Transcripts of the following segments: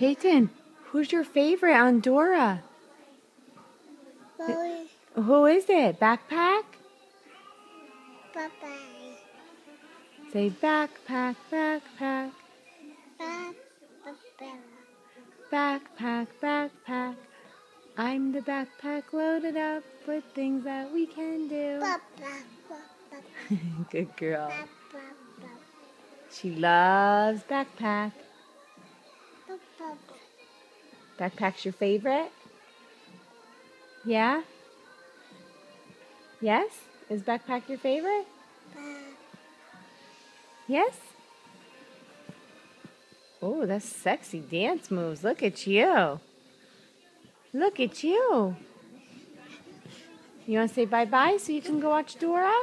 Peyton, who's your favorite on Dora? Chloe. Who is it? Backpack? Bye-bye. Say backpack, backpack. Backpack, backpack. I'm the backpack loaded up with things that we can do. Good girl. She loves backpack. Backpack's your favorite? Yeah? Yes? Is backpack your favorite? Yes? Oh, that's sexy dance moves. Look at you. Look at you. You want to say bye-bye so you can go watch Dora?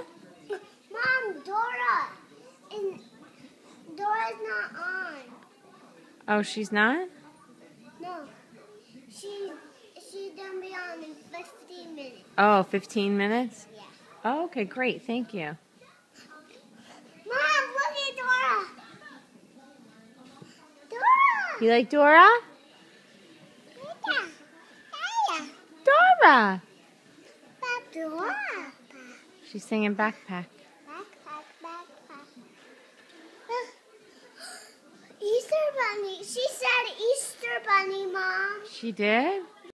Mom, Dora's not on. Oh, she's not? No. She's gonna be on in 15 minutes. Oh, 15 minutes? Yeah. Oh, okay, great. Thank you. Mom, look at Dora. Dora. You like Dora? Yeah. Dora! Dora. She's singing backpack. Backpack. Easter Bunny. She said Easter Bunny, Mom. She did?